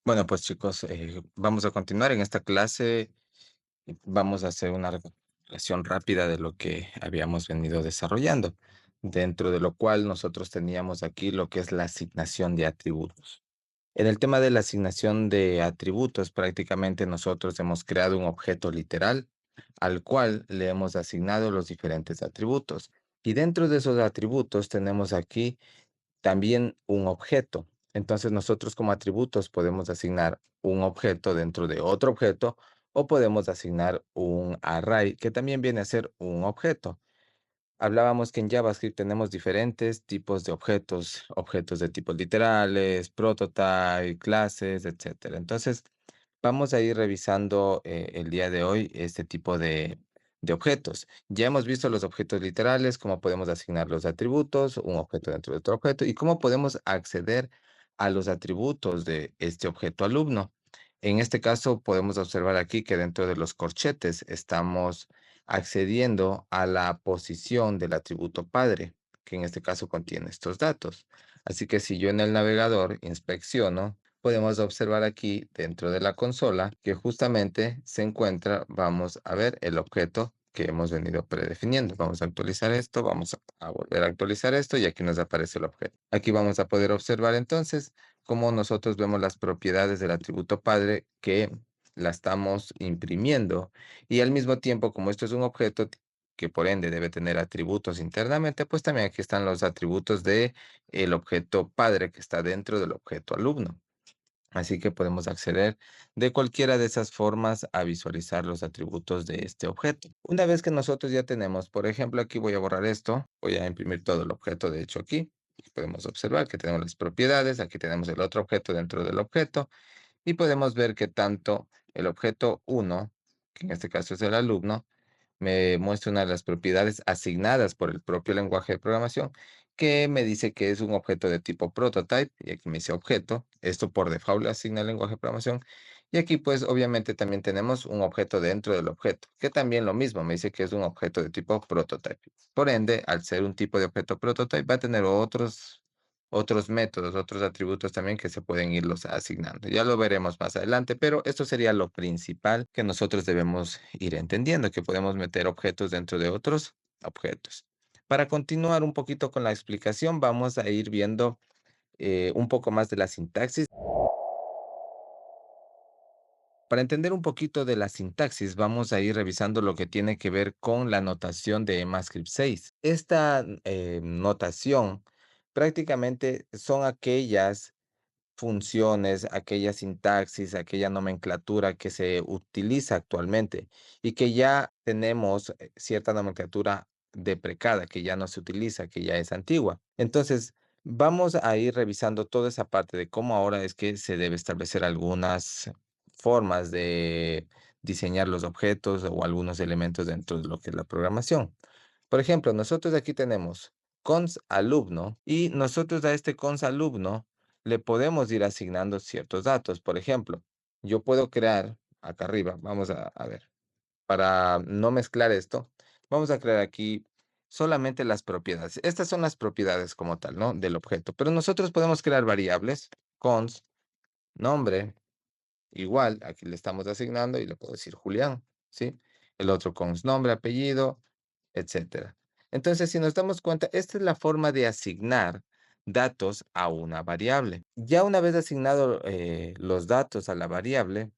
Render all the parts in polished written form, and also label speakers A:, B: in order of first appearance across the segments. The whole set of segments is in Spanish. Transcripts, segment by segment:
A: Bueno, pues chicos, vamos a continuar en esta clase y vamos a hacer una recapitulación rápida de lo que habíamos venido desarrollando, dentro de lo cual nosotros teníamos aquí lo que es la asignación de atributos. En el tema de la asignación de atributos, prácticamente nosotros hemos creado un objeto literal al cual le hemos asignado los diferentes atributos. Y dentro de esos atributos tenemos aquí también un objeto. Entonces nosotros como atributos podemos asignar un objeto dentro de otro objeto o podemos asignar un array que también viene a ser un objeto. Hablábamos que en JavaScript tenemos diferentes tipos de objetos, objetos de tipos literales, prototype, clases, etcétera. Entonces, vamos a ir revisando el día de hoy este tipo de objetos. Ya hemos visto los objetos literales, cómo podemos asignar los atributos, un objeto dentro de otro objeto, y cómo podemos acceder a los atributos de este objeto alumno. En este caso, podemos observar aquí que dentro de los corchetes estamos accediendo a la posición del atributo padre, que en este caso contiene estos datos. Así que si yo en el navegador inspecciono, podemos observar aquí dentro de la consola que justamente se encuentra, vamos a ver el objeto que hemos venido predefiniendo. Vamos a actualizar esto, vamos a volver a actualizar esto y aquí nos aparece el objeto. Aquí vamos a poder observar entonces cómo nosotros vemos las propiedades del atributo padre que la estamos imprimiendo y al mismo tiempo, como esto es un objeto que por ende debe tener atributos internamente, pues también aquí están los atributos de el objeto padre que está dentro del objeto alumno. Así que podemos acceder de cualquiera de esas formas a visualizar los atributos de este objeto. Una vez que nosotros ya tenemos, por ejemplo, aquí voy a borrar esto, voy a imprimir todo el objeto de hecho aquí. Y podemos observar que tenemos las propiedades, aquí tenemos el otro objeto dentro del objeto y podemos ver que tanto el objeto 1, que en este caso es el alumno, me muestra una de las propiedades asignadas por el propio lenguaje de programación, que me dice que es un objeto de tipo prototype, y aquí me dice objeto, esto por default le asigna el lenguaje de programación, y aquí pues obviamente también tenemos un objeto dentro del objeto, que también lo mismo, me dice que es un objeto de tipo prototype. Por ende, al ser un tipo de objeto prototype, va a tener otros métodos, otros atributos también que se pueden irlos asignando. Ya lo veremos más adelante, pero esto sería lo principal que nosotros debemos ir entendiendo, que podemos meter objetos dentro de otros objetos. Para continuar un poquito con la explicación, vamos a ir viendo un poco más de la sintaxis. Para entender un poquito de la sintaxis, vamos a ir revisando lo que tiene que ver con la notación de EMAScript 6. Esta notación prácticamente son aquellas funciones, aquella sintaxis, aquella nomenclatura que se utiliza actualmente y que ya tenemos cierta nomenclatura deprecada, que ya no se utiliza, que ya es antigua. Entonces, vamos a ir revisando toda esa parte de cómo ahora es que se debe establecer algunas formas de diseñar los objetos o algunos elementos dentro de lo que es la programación. Por ejemplo, nosotros aquí tenemos cons alumno y nosotros a este cons alumno le podemos ir asignando ciertos datos. Por ejemplo, yo puedo crear acá arriba, vamos a ver, para no mezclar esto, vamos a crear aquí solamente las propiedades. Estas son las propiedades como tal, ¿no? Del objeto. Pero nosotros podemos crear variables, cons, nombre, igual, aquí le estamos asignando y le puedo decir Julián, ¿sí? El otro cons nombre, apellido, etcétera. Entonces, si nos damos cuenta, esta es la forma de asignar datos a una variable. Ya una vez asignado los datos a la variable,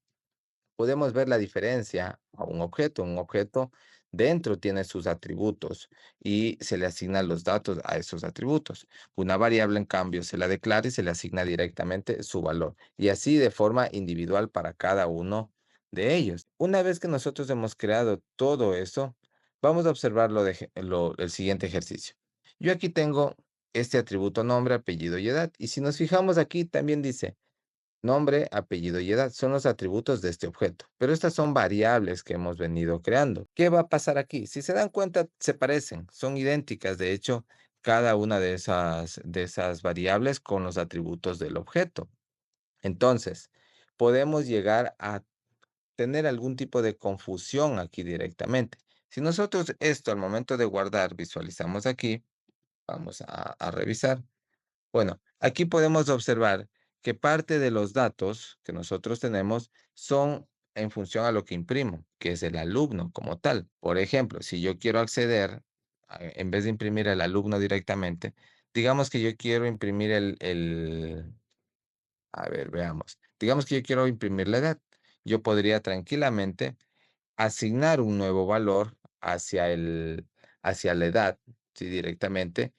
A: podemos ver la diferencia a un objeto. Un objeto dentro tiene sus atributos y se le asignan los datos a esos atributos. Una variable, en cambio, se la declara y se le asigna directamente su valor. Y así de forma individual para cada uno de ellos. Una vez que nosotros hemos creado todo eso, vamos a observar el siguiente ejercicio. Yo aquí tengo este atributo nombre, apellido y edad. Y si nos fijamos aquí, también dice nombre, apellido y edad son los atributos de este objeto, pero estas son variables que hemos venido creando. ¿Qué va a pasar aquí? Si se dan cuenta, se parecen, son idénticas, de hecho, cada una de esas variables con los atributos del objeto. Entonces, podemos llegar a tener algún tipo de confusión aquí directamente. Si nosotros esto al momento de guardar visualizamos aquí, vamos a revisar. Bueno, aquí podemos observar que parte de los datos que nosotros tenemos son en función a lo que imprimo, que es el alumno como tal. Por ejemplo, si yo quiero acceder, en vez de imprimir el alumno directamente, digamos que yo quiero imprimir a ver, veamos. Digamos que yo quiero imprimir la edad. Yo podría tranquilamente asignar un nuevo valor hacia la edad, sí, directamente,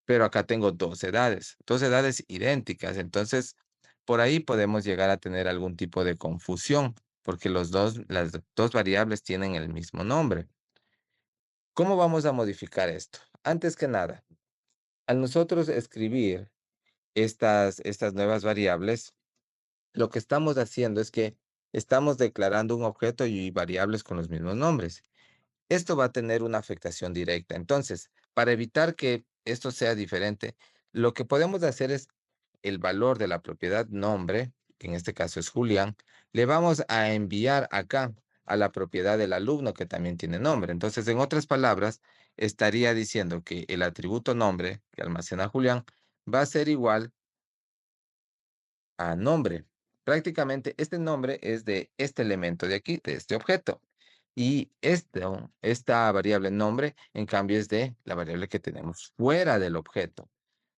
A: pero acá tengo 2 edades idénticas. Entonces, por ahí podemos llegar a tener algún tipo de confusión, porque las 2 variables tienen el mismo nombre. ¿Cómo vamos a modificar esto? Antes que nada, al nosotros escribir estas nuevas variables, lo que estamos haciendo es que estamos declarando un objeto y variables con los mismos nombres. Esto va a tener una afectación directa. Entonces, para evitar que esto sea diferente, lo que podemos hacer es el valor de la propiedad nombre, que en este caso es Julián, le vamos a enviar acá a la propiedad del alumno que también tiene nombre. Entonces, en otras palabras, estaría diciendo que el atributo nombre que almacena Julián va a ser igual a nombre. Prácticamente este nombre es de este elemento de aquí, de este objeto. Y esta variable nombre, en cambio, es de la variable que tenemos fuera del objeto.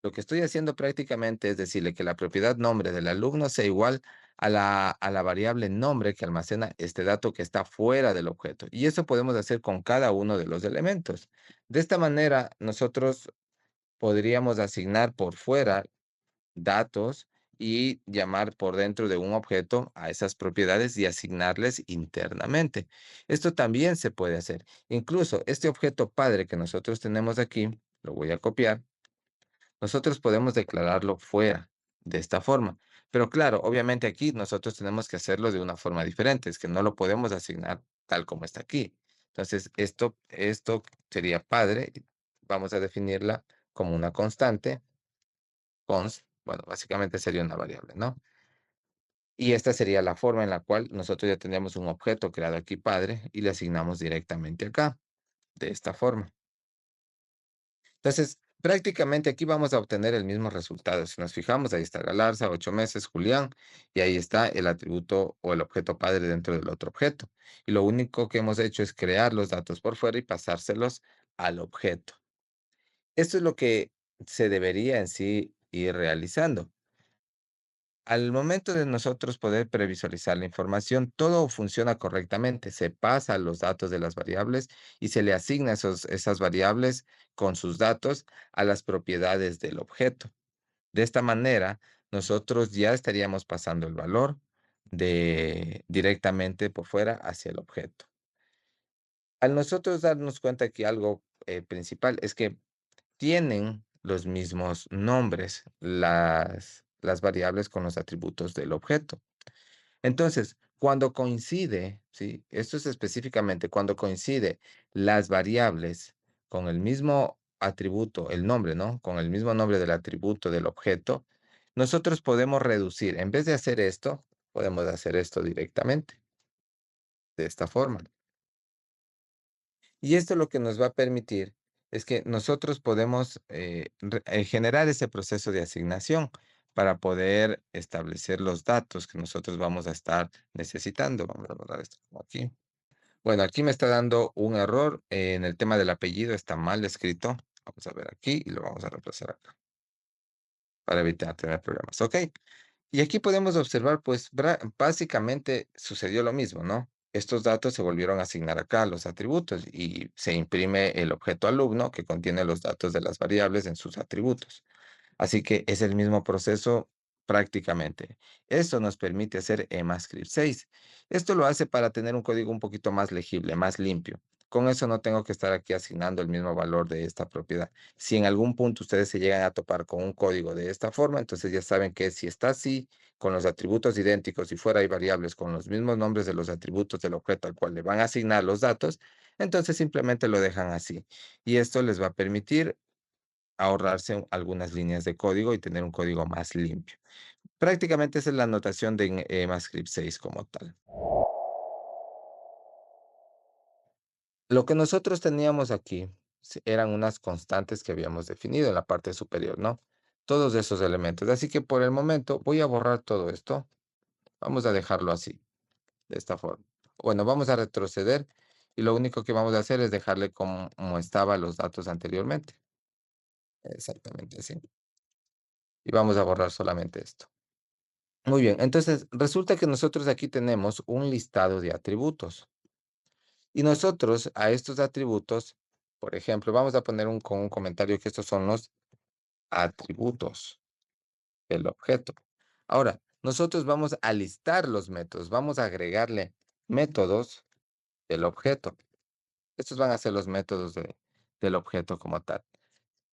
A: Lo que estoy haciendo prácticamente es decirle que la propiedad nombre del alumno sea igual a la variable nombre que almacena este dato que está fuera del objeto. Y eso podemos hacer con cada uno de los elementos. De esta manera, nosotros podríamos asignar por fuera datos y llamar por dentro de un objeto a esas propiedades y asignarles internamente. Esto también se puede hacer. Incluso este objeto padre que nosotros tenemos aquí, lo voy a copiar, nosotros podemos declararlo fuera de esta forma. Pero claro, obviamente aquí nosotros tenemos que hacerlo de una forma diferente, es que no lo podemos asignar tal como está aquí. Entonces, esto sería padre, vamos a definirla como una constante bueno, básicamente sería una variable, ¿no? Y esta sería la forma en la cual nosotros ya tendríamos un objeto creado aquí padre y le asignamos directamente acá, de esta forma. Entonces, prácticamente aquí vamos a obtener el mismo resultado. Si nos fijamos, ahí está Galarza, 8 meses, Julián, y ahí está el atributo o el objeto padre dentro del otro objeto. Y lo único que hemos hecho es crear los datos por fuera y pasárselos al objeto. Esto es lo que se debería en sí ir realizando. Al momento de nosotros poder previsualizar la información, todo funciona correctamente. Se pasa los datos de las variables y se le asigna esas variables con sus datos a las propiedades del objeto. De esta manera, nosotros ya estaríamos pasando el valor directamente por fuera hacia el objeto. Al nosotros darnos cuenta que algo principal es que tienen los mismos nombres las variables con los atributos del objeto. Entonces, cuando coincide, ¿sí? Esto es específicamente cuando coincide las variables con el mismo atributo, el nombre, ¿no? Con el mismo nombre del atributo del objeto, nosotros podemos reducir. En vez de hacer esto, podemos hacer esto directamente, de esta forma. Y esto lo que nos va a permitir es que nosotros podemos generar ese proceso de asignación para poder establecer los datos que nosotros vamos a estar necesitando. Vamos a borrar esto como aquí. Bueno, aquí me está dando un error en el tema del apellido, está mal escrito. Vamos a ver aquí y lo vamos a reemplazar acá para evitar tener problemas. Ok. Y aquí podemos observar, pues básicamente sucedió lo mismo, ¿no? Estos datos se volvieron a asignar acá a los atributos y se imprime el objeto alumno que contiene los datos de las variables en sus atributos. Así que es el mismo proceso prácticamente. Esto nos permite hacer EMAScript 6. Esto lo hace para tener un código un poquito más legible, más limpio. Con eso no tengo que estar aquí asignando el mismo valor de esta propiedad. Si en algún punto ustedes se llegan a topar con un código de esta forma, entonces ya saben que si está así, con los atributos idénticos y fuera hay variables con los mismos nombres de los atributos del objeto al cual le van a asignar los datos, entonces simplemente lo dejan así. Y esto les va a permitir ahorrarse algunas líneas de código y tener un código más limpio. Prácticamente esa es la notación de EMAScript 6 como tal. Lo que nosotros teníamos aquí eran unas constantes que habíamos definido en la parte superior, ¿no? Todos esos elementos. Así que por el momento voy a borrar todo esto. Vamos a dejarlo así, de esta forma. Bueno, vamos a retroceder y lo único que vamos a hacer es dejarle como estaban los datos anteriormente. Exactamente así. Y vamos a borrar solamente esto. Muy bien, entonces resulta que nosotros aquí tenemos un listado de atributos. Y nosotros a estos atributos, por ejemplo, vamos a poner con un comentario que estos son los atributos del objeto. Ahora, nosotros vamos a listar los métodos, vamos a agregarle métodos del objeto. Estos van a ser los métodos del objeto como tal.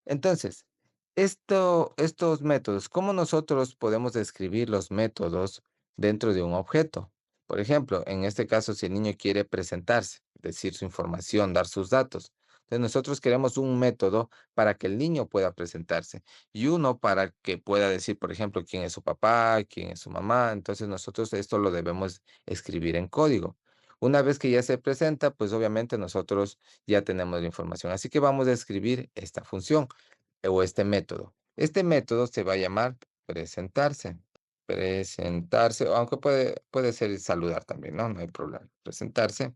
A: Entonces, estos métodos, ¿cómo nosotros podemos describir los métodos dentro de un objeto? Por ejemplo, en este caso, si el niño quiere presentarse, decir su información, dar sus datos. Entonces, nosotros queremos un método para que el niño pueda presentarse y uno para que pueda decir, por ejemplo, quién es su papá, quién es su mamá. Entonces, nosotros esto lo debemos escribir en código. Una vez que ya se presenta, pues obviamente nosotros ya tenemos la información. Así que vamos a escribir esta función o este método. Este método se va a llamar presentarse. Presentarse, aunque puede ser saludar también, ¿no? No hay problema. Presentarse,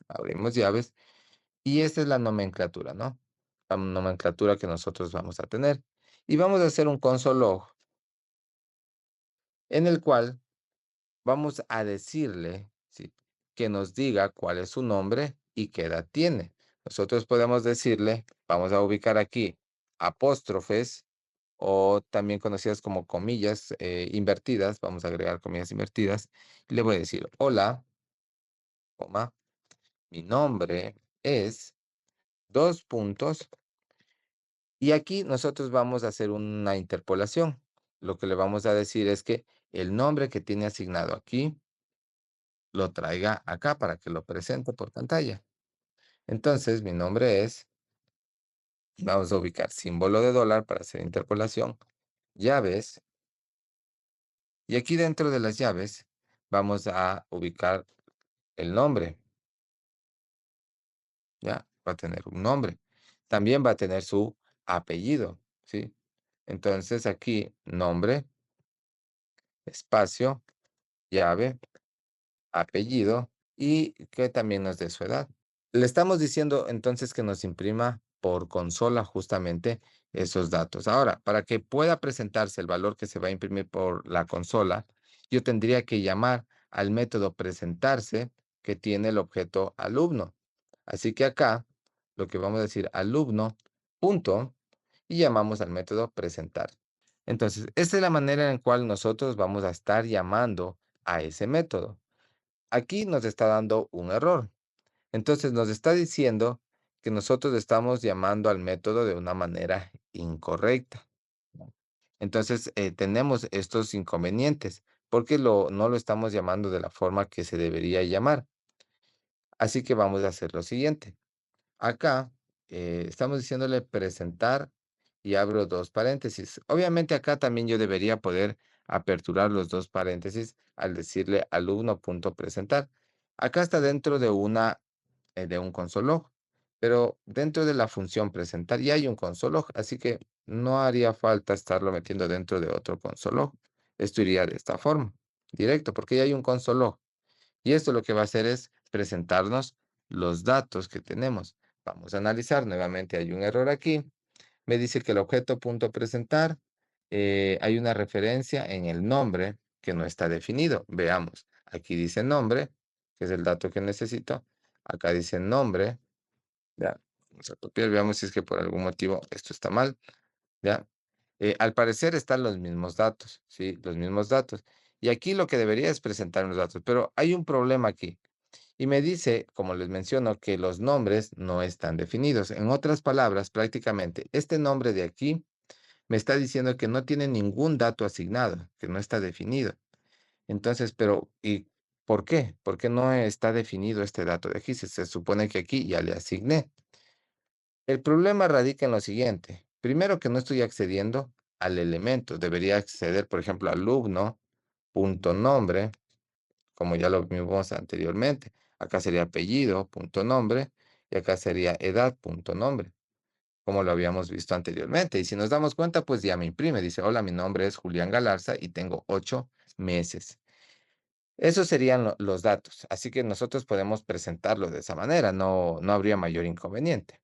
A: abrimos llaves, y esta es la nomenclatura, ¿no? La nomenclatura que nosotros vamos a tener. Y vamos a hacer un console log en el cual vamos a decirle, ¿sí? Que nos diga cuál es su nombre y qué edad tiene. Nosotros podemos decirle, vamos a ubicar aquí apóstrofes o también conocidas como comillas invertidas. Vamos a agregar comillas invertidas. Y le voy a decir, hola, coma, mi nombre es dos puntos. Y aquí nosotros vamos a hacer una interpolación. Lo que le vamos a decir es que el nombre que tiene asignado aquí lo traiga acá para que lo presente por pantalla. Entonces, mi nombre es, vamos a ubicar símbolo de dólar para hacer interpolación, llaves, y aquí dentro de las llaves vamos a ubicar el nombre, ¿ya? Va a tener un nombre. También va a tener su apellido, ¿sí? Entonces aquí nombre, espacio, llave, apellido y que también nos dé su edad. Le estamos diciendo entonces que nos imprima por consola justamente esos datos. Ahora, para que pueda presentarse el valor que se va a imprimir por la consola, yo tendría que llamar al método presentarse que tiene el objeto alumno. Así que acá lo que vamos a decir alumno punto y llamamos al método presentar. Entonces, esta es la manera en la cual nosotros vamos a estar llamando a ese método. Aquí nos está dando un error. Entonces nos está diciendo que nosotros estamos llamando al método de una manera incorrecta, ¿no? Entonces tenemos estos inconvenientes porque no lo estamos llamando de la forma que se debería llamar. Así que vamos a hacer lo siguiente. Acá estamos diciéndole presentar y abro dos paréntesis. Obviamente acá también yo debería poder aperturar los dos paréntesis al decirle alumno.presentar. Acá está dentro de un console log, pero dentro de la función presentar ya hay un console log, así que no haría falta estarlo metiendo dentro de otro console log. Esto iría de esta forma, directo, porque ya hay un console log. Y esto lo que va a hacer es presentarnos los datos que tenemos. Vamos a analizar nuevamente, hay un error aquí. Me dice que el objeto punto presentar, hay una referencia en el nombre que no está definido. Veamos, aquí dice nombre, que es el dato que necesito. Acá dice nombre, ¿ya? Vamos a copiar, veamos si es que por algún motivo esto está mal, ¿ya? Al parecer están los mismos datos, ¿sí? Los mismos datos. Y aquí lo que debería es presentar los datos, pero hay un problema aquí. Y me dice, como les menciono, que los nombres no están definidos. En otras palabras, prácticamente, este nombre de aquí me está diciendo que no tiene ningún dato asignado, que no está definido. Entonces, pero, ¿y por qué? ¿Por qué no está definido este dato de aquí? Se supone que aquí ya le asigné. El problema radica en lo siguiente. Primero que no estoy accediendo al elemento. Debería acceder, por ejemplo, alumno.nombre, como ya lo vimos anteriormente. Acá sería apellido, punto nombre, y acá sería edad.nombre, como lo habíamos visto anteriormente. Y si nos damos cuenta, pues ya me imprime. Dice, hola, mi nombre es Julián Galarza y tengo 8 meses. Esos serían los datos. Así que nosotros podemos presentarlo de esa manera. No habría mayor inconveniente.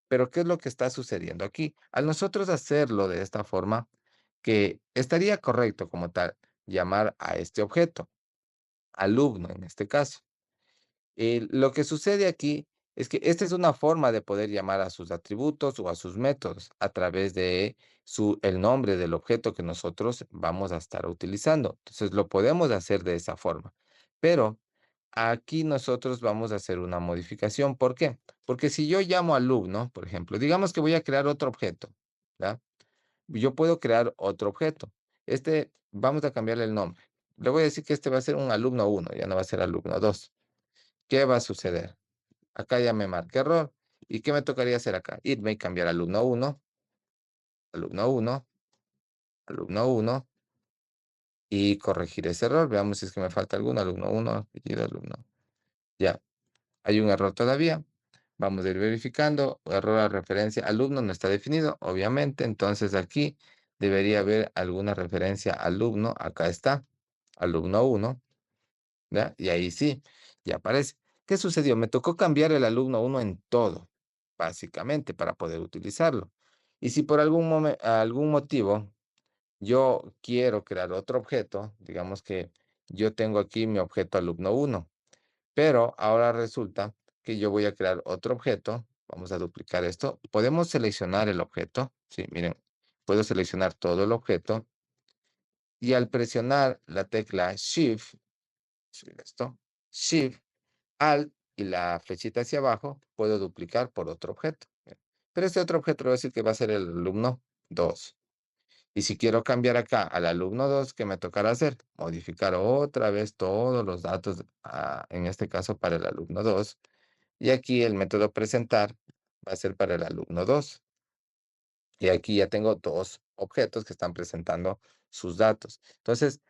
A: Pero ¿qué es lo que está sucediendo aquí? Al nosotros hacerlo de esta forma, que estaría correcto como tal llamar a este objeto, alumno en este caso. Lo que sucede aquí es que esta es una forma de poder llamar a sus atributos o a sus métodos a través de el nombre del objeto que nosotros vamos a estar utilizando. Entonces lo podemos hacer de esa forma. Pero aquí nosotros vamos a hacer una modificación. ¿Por qué? Porque si yo llamo alumno, por ejemplo, digamos que voy a crear otro objeto, ¿ya? Yo puedo crear otro objeto. Vamos a cambiarle el nombre. Le voy a decir que este va a ser un alumno uno, ya no va a ser alumno 2. ¿Qué va a suceder? Acá ya me marqué error. ¿Y qué me tocaría hacer acá? Irme y cambiar alumno uno, alumno uno, alumno uno y corregir ese error. Veamos si es que me falta alguno. Alumno uno, apellido, alumno. Ya, hay un error todavía. Vamos a ir verificando. Error a referencia. Alumno no está definido, obviamente. Entonces aquí debería haber alguna referencia a alumno. Acá está. Alumno uno. ¿Ya? Y ahí sí, ya aparece. ¿Qué sucedió? Me tocó cambiar el alumno uno en todo, básicamente, para poder utilizarlo. Y si por algún motivo yo quiero crear otro objeto, digamos que yo tengo aquí mi objeto alumno uno, pero ahora resulta que yo voy a crear otro objeto. Vamos a duplicar esto. Podemos seleccionar el objeto. Sí, miren, puedo seleccionar todo el objeto y al presionar la tecla Shift, subir esto, Shift, Alt y la flechita hacia abajo, puedo duplicar por otro objeto. Pero este otro objeto le voy a decir que va a ser el alumno 2. Y si quiero cambiar acá al alumno 2, ¿qué me tocará hacer? Modificar otra vez todos los datos, en este caso para el alumno 2. Y aquí el método presentar va a ser para el alumno 2. Y aquí ya tengo dos objetos que están presentando sus datos. Entonces,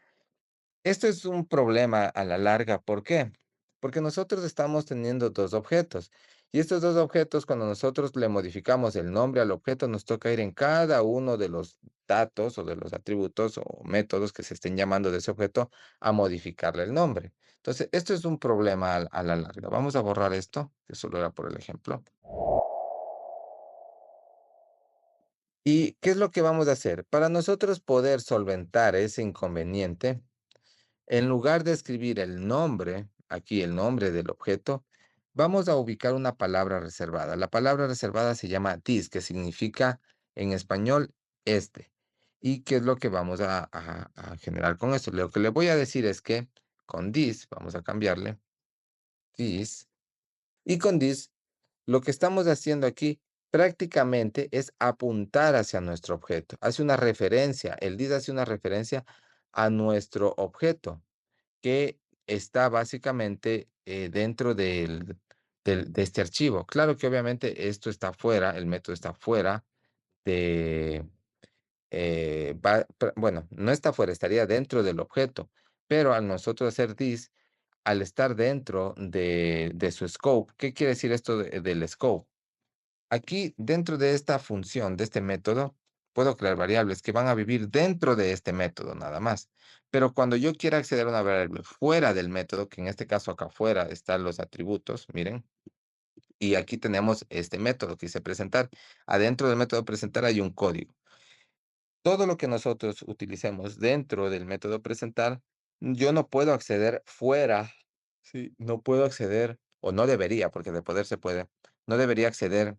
A: esto es un problema a la larga, ¿por qué? Porque nosotros estamos teniendo 2 objetos, y estos 2 objetos, cuando nosotros le modificamos el nombre al objeto, nos toca ir en cada uno de los datos, o de los atributos, o métodos que se estén llamando de ese objeto, a modificarle el nombre. Entonces, esto es un problema a la larga. Vamos a borrar esto, que solo era por el ejemplo. ¿Y qué es lo que vamos a hacer? Para nosotros poder solventar ese inconveniente, en lugar de escribir el nombre, aquí el nombre del objeto, vamos a ubicar una palabra reservada. La palabra reservada se llama this, que significa en español este. ¿Y qué es lo que vamos a generar con esto? Lo que le voy a decir es que con this, vamos a cambiarle, this, y con this, lo que estamos haciendo aquí prácticamente es apuntar hacia nuestro objeto. Hace una referencia, el this hace una referencia a nuestro objeto que está básicamente dentro de este archivo. Claro que obviamente esto está fuera, el método está fuera de, bueno, no está fuera, estaría dentro del objeto, pero al nosotros hacer this, al estar dentro de su scope, ¿qué quiere decir esto del scope? Aquí, dentro de esta función, de este método, puedo crear variables que van a vivir dentro de este método nada más. Pero cuando yo quiera acceder a una variable fuera del método, que en este caso acá afuera están los atributos, miren, y aquí tenemos este método que dice presentar. Adentro del método presentar hay un código. Todo lo que nosotros utilicemos dentro del método presentar, yo no puedo acceder fuera, sí, no puedo acceder, o no debería, porque de poder se puede, no debería acceder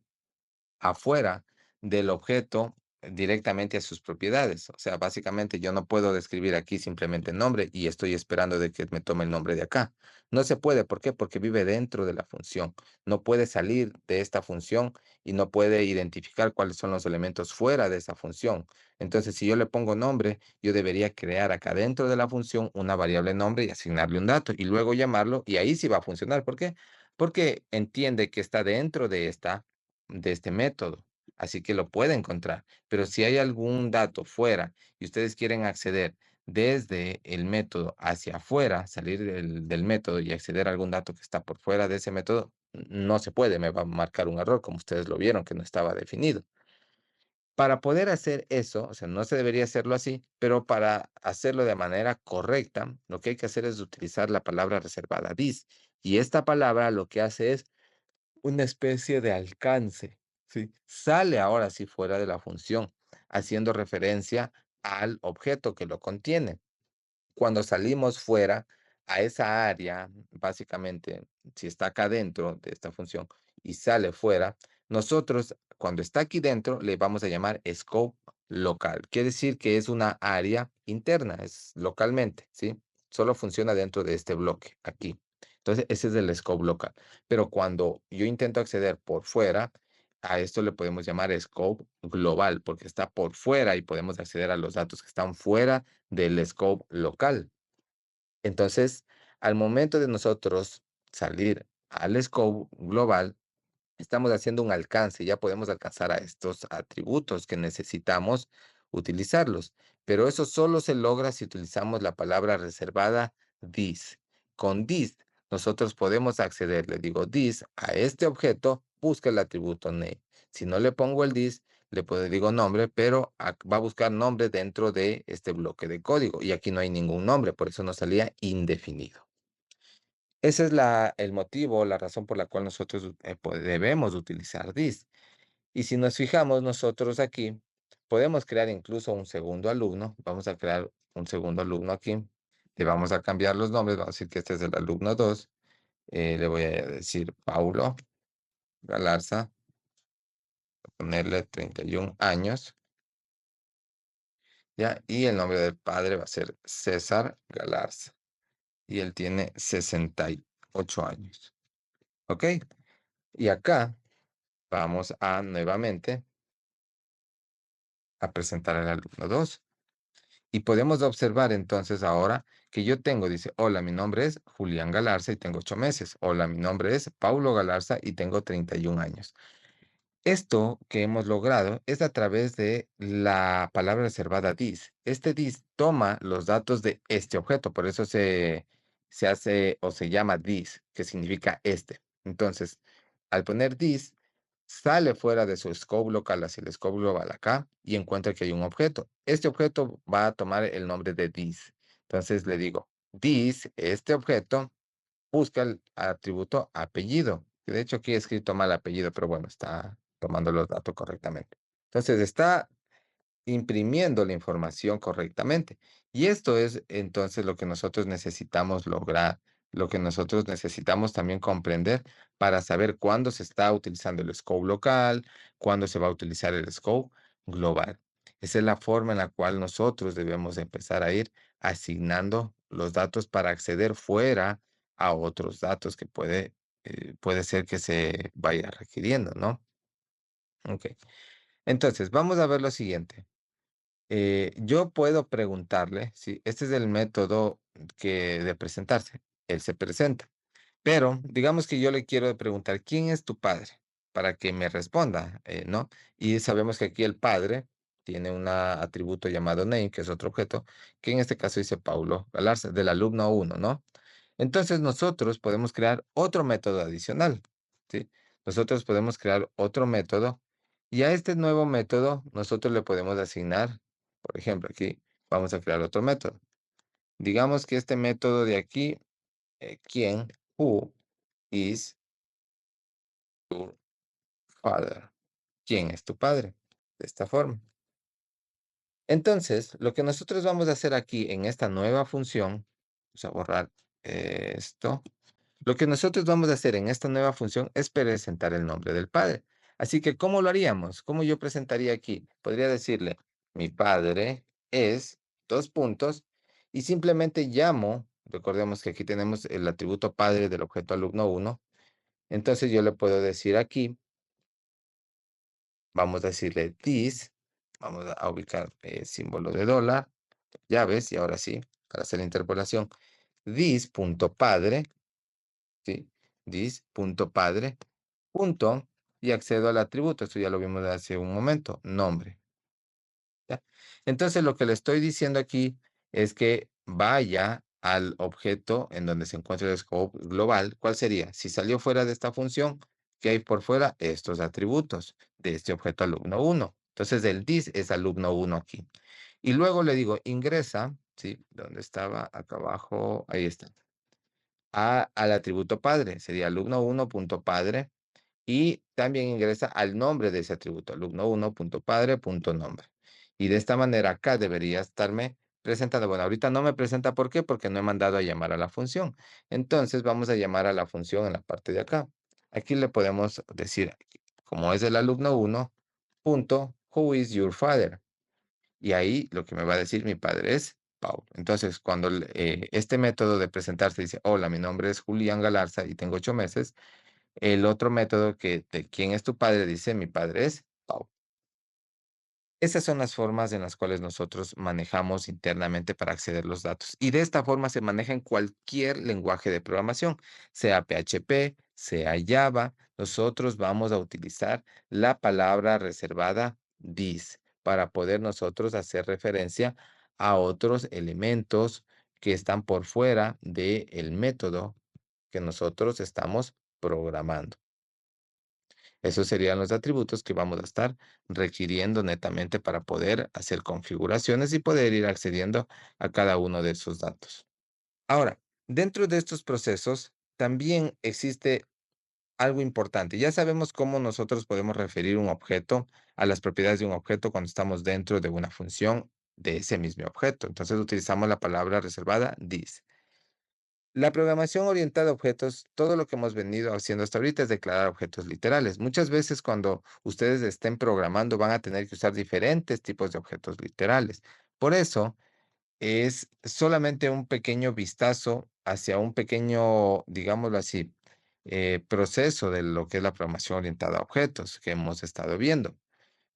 A: afuera del objeto directamente a sus propiedades. O sea, básicamente yo no puedo describir aquí simplemente el nombre y estoy esperando de que me tome el nombre de acá. No se puede. ¿Por qué? Porque vive dentro de la función. No puede salir de esta función y no puede identificar cuáles son los elementos fuera de esa función. Entonces, si yo le pongo nombre, yo debería crear acá dentro de la función una variable nombre y asignarle un dato y luego llamarlo y ahí sí va a funcionar. ¿Por qué? Porque entiende que está dentro de este método, así que lo puede encontrar. Pero si hay algún dato fuera y ustedes quieren acceder desde el método hacia afuera, salir del método y acceder a algún dato que está por fuera de ese método, no se puede, me va a marcar un error, como ustedes lo vieron, que no estaba definido. Para poder hacer eso, o sea, no se debería hacerlo así, pero para hacerlo de manera correcta, lo que hay que hacer es utilizar la palabra reservada this. Y esta palabra lo que hace es una especie de alcance, ¿sí? Sale ahora sí fuera de la función, haciendo referencia al objeto que lo contiene. Cuando salimos fuera a esa área, básicamente, si está acá dentro de esta función y sale fuera, nosotros, cuando está aquí dentro, le vamos a llamar scope local. Quiere decir que es una área interna, es localmente, ¿sí? Solo funciona dentro de este bloque, aquí. Entonces, ese es el scope local. Pero cuando yo intento acceder por fuera, a esto le podemos llamar scope global, porque está por fuera y podemos acceder a los datos que están fuera del scope local. Entonces, al momento de nosotros salir al scope global, estamos haciendo un alcance, ya podemos alcanzar a estos atributos que necesitamos utilizarlos, pero eso solo se logra si utilizamos la palabra reservada this. Con this, nosotros podemos acceder, le digo this, a este objeto, busca el atributo name. Si no le pongo el this, le puedo digo nombre, pero va a buscar nombre dentro de este bloque de código, y aquí no hay ningún nombre, por eso nos salía indefinido. Ese es el motivo, la razón por la cual nosotros debemos utilizar this. Y si nos fijamos nosotros aquí, podemos crear incluso un segundo alumno. Vamos a crear un segundo alumno aquí. Le vamos a cambiar los nombres. Vamos a decir que este es el alumno 2. Le voy a decir Paulo Galarza. Ponerle 31 años. ¿Ya? Y el nombre del padre va a ser César Galarza. Y él tiene 68 años. ¿Ok? Y acá vamos a nuevamente a presentar al alumno 2. Y podemos observar entonces ahora que yo tengo, dice, hola, mi nombre es Julián Galarza y tengo 8 meses. Hola, mi nombre es Paulo Galarza y tengo 31 años. Esto que hemos logrado es a través de la palabra reservada this. Este this toma los datos de este objeto, por eso se hace o se llama this, que significa este. Entonces, al poner this, sale fuera de su scope local hacia el scope global acá y encuentra que hay un objeto. Este objeto va a tomar el nombre de this. Entonces le digo, this, este objeto, busca el atributo apellido. Que de hecho aquí he escrito mal apellido, pero bueno, está tomando los datos correctamente. Entonces está imprimiendo la información correctamente. Y esto es entonces lo que nosotros necesitamos lograr, lo que nosotros necesitamos también comprender para saber cuándo se está utilizando el scope local, cuándo se va a utilizar el scope global. Esa es la forma en la cual nosotros debemos empezar a ir asignando los datos para acceder fuera a otros datos que puede ser que se vaya requiriendo, ¿no? Ok. Entonces, vamos a ver lo siguiente. Yo puedo preguntarle, si este es el método que de presentarse, él se presenta, pero digamos que yo le quiero preguntar, ¿quién es tu padre? Para que me responda, ¿no? Y sabemos que aquí el padre tiene un atributo llamado name, que es otro objeto, que en este caso dice Paulo Galarza, del alumno uno, ¿no? Entonces nosotros podemos crear otro método adicional, ¿sí? Nosotros podemos crear otro método y a este nuevo método nosotros le podemos asignar, por ejemplo, aquí vamos a crear otro método. Digamos que este método de aquí, ¿quién? Who is your father? ¿Quién es tu padre? De esta forma. Entonces, lo que nosotros vamos a hacer aquí en esta nueva función, vamos a borrar esto. Lo que nosotros vamos a hacer en esta nueva función es presentar el nombre del padre. Así que, ¿cómo lo haríamos? ¿Cómo yo presentaría aquí? Podría decirle, mi padre es, dos puntos, y simplemente llamo, recordemos que aquí tenemos el atributo padre del objeto alumno 1. Entonces yo le puedo decir aquí, vamos a decirle this, vamos a ubicar símbolo de dólar, llaves, y ahora sí, para hacer la interpolación, this.padre, ¿sí? This.padre, punto, y accedo al atributo. Esto ya lo vimos hace un momento, nombre. ¿Ya? Entonces, lo que le estoy diciendo aquí es que vaya al objeto en donde se encuentra el scope global, ¿cuál sería? Si salió fuera de esta función, ¿qué hay por fuera? Estos atributos de este objeto alumno uno. Entonces, el dis es alumno uno aquí. Y luego le digo, ingresa, ¿sí? ¿Dónde estaba? Acá abajo, ahí está. Al atributo padre, sería alumno uno punto padre, y también ingresa al nombre de ese atributo, alumno1.padre.nombre. Y de esta manera acá debería estarme presentando. Bueno, ahorita no me presenta, ¿por qué? Porque no he mandado a llamar a la función. Entonces vamos a llamar a la función en la parte de acá. Aquí le podemos decir, como es el alumno uno punto, who is your father? Y ahí lo que me va a decir mi padre es Pau. Entonces, cuando este método de presentarse dice, hola, mi nombre es Julián Galarza y tengo 8 meses, el otro método que de quién es tu padre dice, mi padre es Pau. Esas son las formas en las cuales nosotros manejamos internamente para acceder a los datos. Y de esta forma se maneja en cualquier lenguaje de programación, sea PHP, sea Java. Nosotros vamos a utilizar la palabra reservada this para poder nosotros hacer referencia a otros elementos que están por fuera del método que nosotros estamos programando. Esos serían los atributos que vamos a estar requiriendo netamente para poder hacer configuraciones y poder ir accediendo a cada uno de esos datos. Ahora, dentro de estos procesos también existe algo importante. Ya sabemos cómo nosotros podemos referir un objeto a las propiedades de un objeto cuando estamos dentro de una función de ese mismo objeto. Entonces utilizamos la palabra reservada this. La programación orientada a objetos, todo lo que hemos venido haciendo hasta ahorita es declarar objetos literales. Muchas veces cuando ustedes estén programando van a tener que usar diferentes tipos de objetos literales. Por eso es solamente un pequeño vistazo hacia un pequeño, digámoslo así, proceso de lo que es la programación orientada a objetos que hemos estado viendo.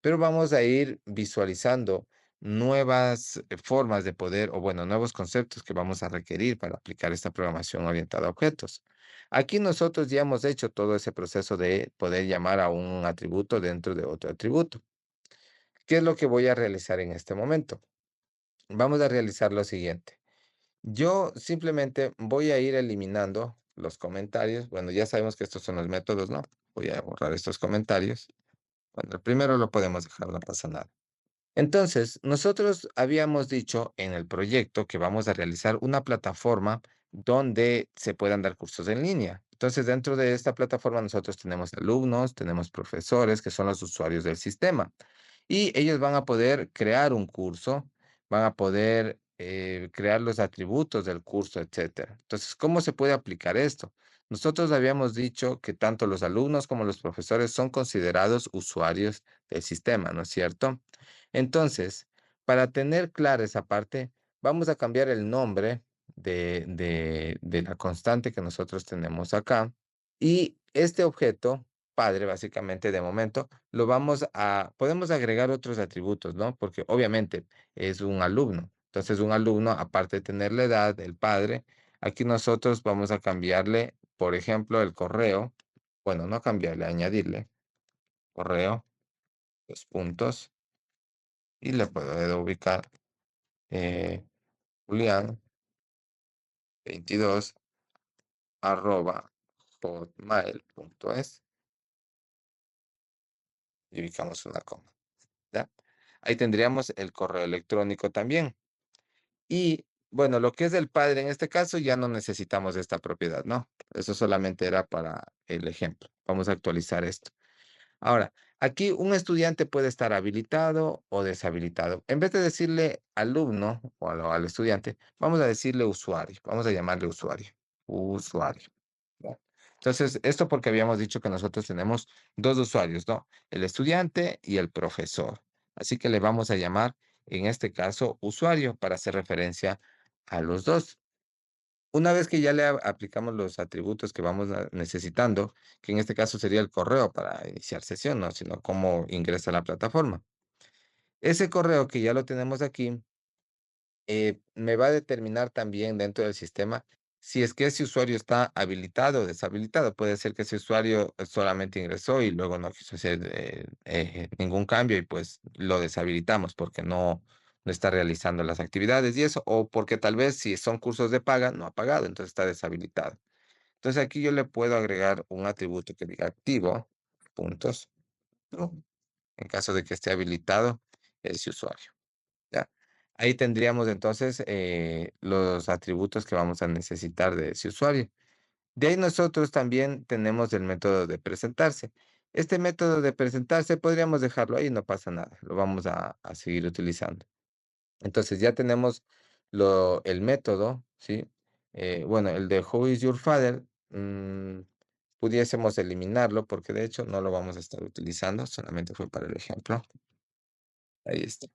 A: Pero vamos a ir visualizando nuevas formas de poder, o bueno, nuevos conceptos que vamos a requerir para aplicar esta programación orientada a objetos. Aquí nosotros ya hemos hecho todo ese proceso de poder llamar a un atributo dentro de otro atributo. ¿Qué es lo que voy a realizar en este momento? Vamos a realizar lo siguiente. Yo simplemente voy a ir eliminando los comentarios. Bueno, ya sabemos que estos son los métodos, ¿no? Voy a borrar estos comentarios. Bueno, el primero lo podemos dejar, no pasa nada. Entonces, nosotros habíamos dicho en el proyecto que vamos a realizar una plataforma donde se puedan dar cursos en línea. Entonces, dentro de esta plataforma nosotros tenemos alumnos, tenemos profesores que son los usuarios del sistema y ellos van a poder crear un curso, van a poder crear los atributos del curso, etcétera. Entonces, ¿cómo se puede aplicar esto? Nosotros habíamos dicho que tanto los alumnos como los profesores son considerados usuarios del sistema, ¿no es cierto? Entonces, para tener clara esa parte, vamos a cambiar el nombre de la constante que nosotros tenemos acá. Y este objeto, padre, básicamente de momento, podemos agregar otros atributos, ¿no? Porque obviamente es un alumno. Entonces, un alumno, aparte de tener la edad, el padre, aquí nosotros vamos a cambiarle, por ejemplo, el correo. Bueno, no cambiarle, añadirle correo, los puntos, y le puedo ubicar eh, Julián 22 arroba hotmail.es y ubicamos una coma, ¿ya? Ahí tendríamos el correo electrónico también. Y bueno, lo que es del padre, en este caso ya no necesitamos esta propiedad, ¿no? Eso solamente era para el ejemplo. Vamos a actualizar esto. Ahora, aquí un estudiante puede estar habilitado o deshabilitado. En vez de decirle alumno o al estudiante, vamos a decirle usuario. Vamos a llamarle usuario. Usuario. ¿Ya? Entonces, esto porque habíamos dicho que nosotros tenemos dos usuarios, ¿no? El estudiante y el profesor. Así que le vamos a llamar, en este caso, usuario para hacer referencia a los dos. Una vez que ya le aplicamos los atributos que vamos necesitando, que en este caso sería el correo para iniciar sesión, no, sino cómo ingresa a la plataforma. Ese correo que ya lo tenemos aquí, me va a determinar también dentro del sistema si es que ese usuario está habilitado o deshabilitado. Puede ser que ese usuario solamente ingresó y luego no quiso hacer ningún cambio y pues lo deshabilitamos porque no está realizando las actividades y eso, o porque tal vez si son cursos de paga, no ha pagado, entonces está deshabilitado. Entonces aquí yo le puedo agregar un atributo que diga activo, puntos, ¿no? En caso de que esté habilitado ese usuario, ¿ya? Ahí tendríamos entonces los atributos que vamos a necesitar de ese usuario. De ahí nosotros también tenemos el método de presentarse. Este método de presentarse podríamos dejarlo ahí, no pasa nada, lo vamos a seguir utilizando. Entonces ya tenemos el método, ¿sí? Bueno, el de Who is your father, pudiésemos eliminarlo porque de hecho no lo vamos a estar utilizando, solamente fue para el ejemplo. Ahí está.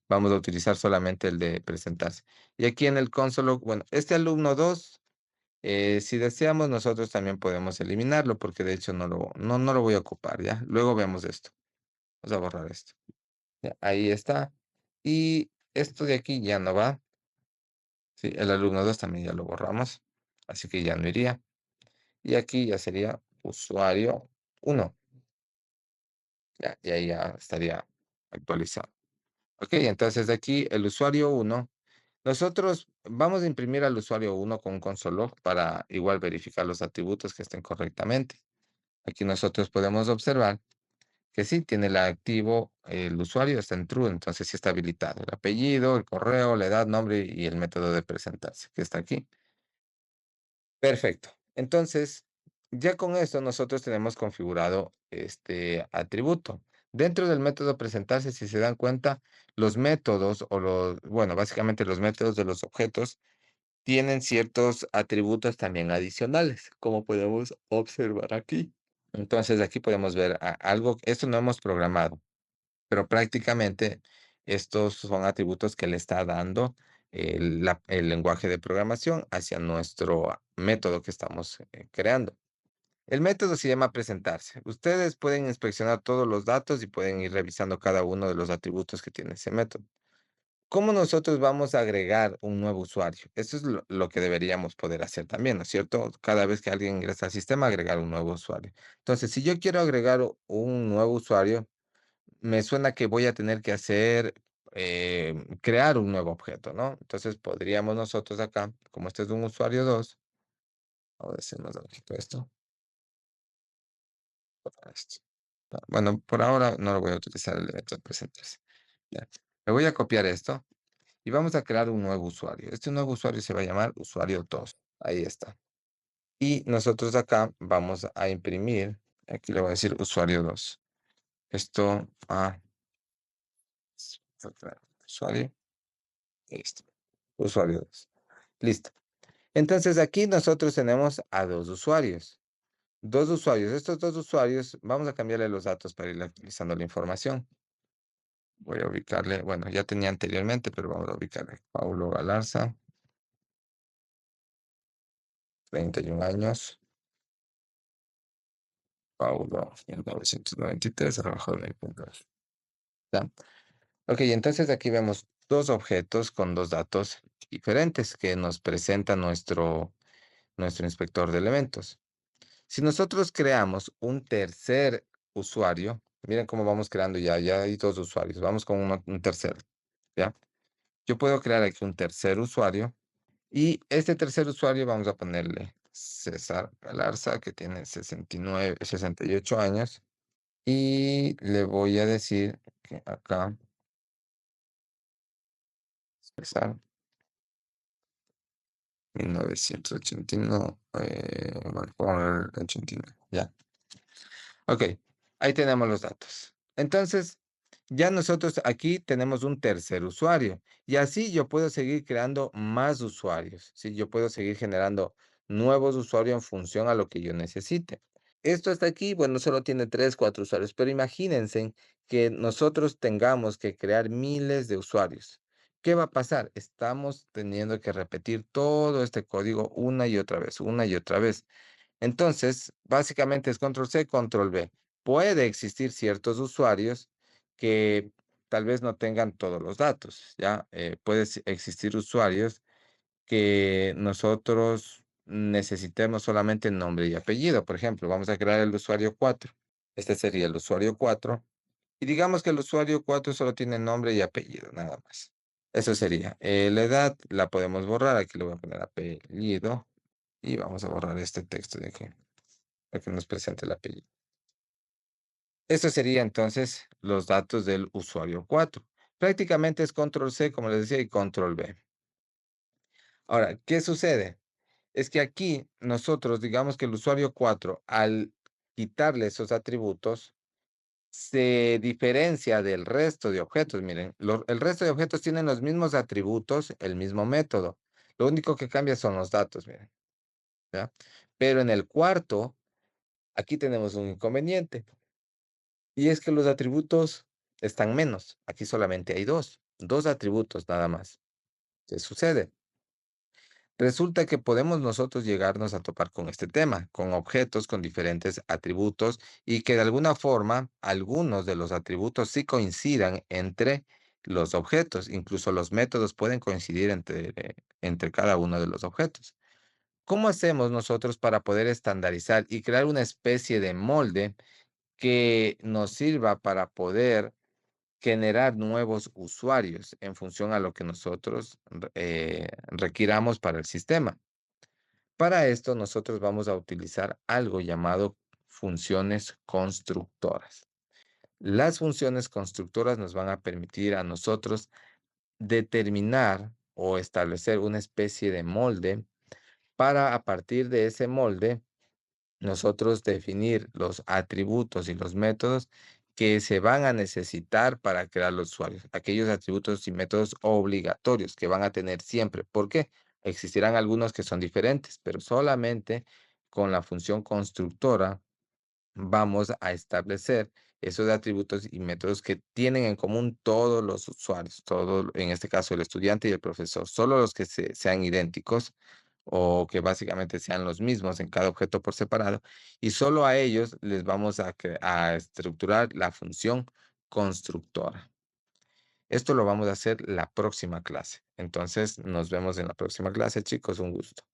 A: Vamos a utilizar solamente el de presentarse. Y aquí en el console, bueno, este alumno 2, si deseamos, nosotros también podemos eliminarlo porque de hecho no lo voy a ocupar, ¿ya? Luego vemos esto. Vamos a borrar esto. Ya, ahí está. Y esto de aquí ya no va. Sí, el alumno 2 también ya lo borramos, así que ya no iría. Y aquí ya sería usuario 1, ya, y ahí ya estaría actualizado. Ok, entonces de aquí el usuario 1, nosotros vamos a imprimir al usuario 1 con un console log para igual verificar los atributos que estén correctamente. Aquí nosotros podemos observar que sí tiene el activo, el usuario está en true, entonces sí está habilitado. El apellido, el correo, la edad, nombre y el método de presentarse, que está aquí. Perfecto. Entonces, ya con esto nosotros tenemos configurado este atributo. Dentro del método presentarse, si se dan cuenta, los métodos bueno, básicamente los métodos de los objetos tienen ciertos atributos también adicionales, como podemos observar aquí. Entonces, aquí podemos ver algo, esto no hemos programado, pero prácticamente estos son atributos que le está dando el lenguaje de programación hacia nuestro método que estamos creando. El método se llama presentarse. Ustedes pueden inspeccionar todos los datos y pueden ir revisando cada uno de los atributos que tiene ese método. ¿Cómo nosotros vamos a agregar un nuevo usuario? Eso es lo que deberíamos poder hacer también, ¿no es cierto? Cada vez que alguien ingresa al sistema, agregar un nuevo usuario. Entonces, si yo quiero agregar un nuevo usuario, me suena que voy a tener que crear un nuevo objeto, ¿no? Entonces podríamos nosotros acá, como este es un usuario 2, vamos a decir más abajito esto, esto. Bueno, por ahora no lo voy a utilizar el evento de presentarse. Ya. Me voy a copiar esto y vamos a crear un nuevo usuario. Este nuevo usuario se va a llamar usuario 2. Ahí está. Y nosotros acá vamos a imprimir, aquí le voy a decir usuario 2. Esto a usuario, listo. Usuario 2. Listo. Entonces aquí nosotros tenemos a dos usuarios. Dos usuarios. Estos dos usuarios, vamos a cambiarle los datos para ir actualizando la información. Voy a ubicarle, bueno, ya tenía anteriormente, pero vamos a ubicarle. Paulo Galarza, 31 años. Paulo, 1993, trabajador de Puntos. ¿Ya? Ok, entonces aquí vemos dos objetos con dos datos diferentes que nos presenta nuestro inspector de elementos. Si nosotros creamos un tercer usuario, miren cómo vamos creando ya hay dos usuarios, vamos con un tercero, ¿ya? Yo puedo crear aquí un tercer usuario y este tercer usuario vamos a ponerle César Galarza, que tiene 68 años, y le voy a decir que acá, César, 1989, bueno, pongo el 89, ya. Ok, ahí tenemos los datos. Entonces, ya nosotros aquí tenemos un tercer usuario y así yo puedo seguir creando más usuarios, ¿sí? Yo puedo seguir generando nuevos usuarios en función a lo que yo necesite. Esto hasta aquí, bueno, solo tiene 3, 4 usuarios, pero imagínense que nosotros tengamos que crear miles de usuarios. ¿Qué va a pasar? Estamos teniendo que repetir todo este código una y otra vez. Entonces, básicamente es control C, control V. Puede existir ciertos usuarios que tal vez no tengan todos los datos, ¿ya? Existir usuarios que nosotros necesitemos solamente nombre y apellido. Por ejemplo, vamos a crear el usuario 4. Este sería el usuario 4. Y digamos que el usuario 4 solo tiene nombre y apellido, nada más. Eso sería. La edad la podemos borrar. Aquí le voy a poner apellido y vamos a borrar este texto de aquí, para que nos presente el apellido. Eso sería entonces los datos del usuario 4. Prácticamente es control C, como les decía, y control V. Ahora, ¿qué sucede? Es que aquí nosotros, digamos que el usuario 4, al quitarle esos atributos, se diferencia del resto de objetos. Miren, el resto de objetos tienen los mismos atributos, el mismo método. Lo único que cambia son los datos, miren, ¿ya? Pero en el cuarto, aquí tenemos un inconveniente, y es que los atributos están menos. Aquí solamente hay dos atributos nada más. ¿Qué sucede? Resulta que podemos nosotros llegarnos a topar con este tema, con objetos con diferentes atributos y que de alguna forma algunos de los atributos sí coincidan entre los objetos, incluso los métodos pueden coincidir entre cada uno de los objetos. ¿Cómo hacemos nosotros para poder estandarizar y crear una especie de molde que nos sirva para poder generar nuevos usuarios en función a lo que nosotros requiramos para el sistema? Para esto, nosotros vamos a utilizar algo llamado funciones constructoras. Las funciones constructoras nos van a permitir a nosotros determinar o establecer una especie de molde para, a partir de ese molde, nosotros definir los atributos y los métodos que se van a necesitar para crear los usuarios, aquellos atributos y métodos obligatorios que van a tener siempre. ¿Por qué? Existirán algunos que son diferentes, pero solamente con la función constructora vamos a establecer esos atributos y métodos que tienen en común todos los usuarios, todo, en este caso el estudiante y el profesor, solo los que sean idénticos o que básicamente sean los mismos en cada objeto por separado, y solo a ellos les vamos a estructurar la función constructora. Esto lo vamos a hacer la próxima clase. Entonces, nos vemos en la próxima clase, chicos. Un gusto.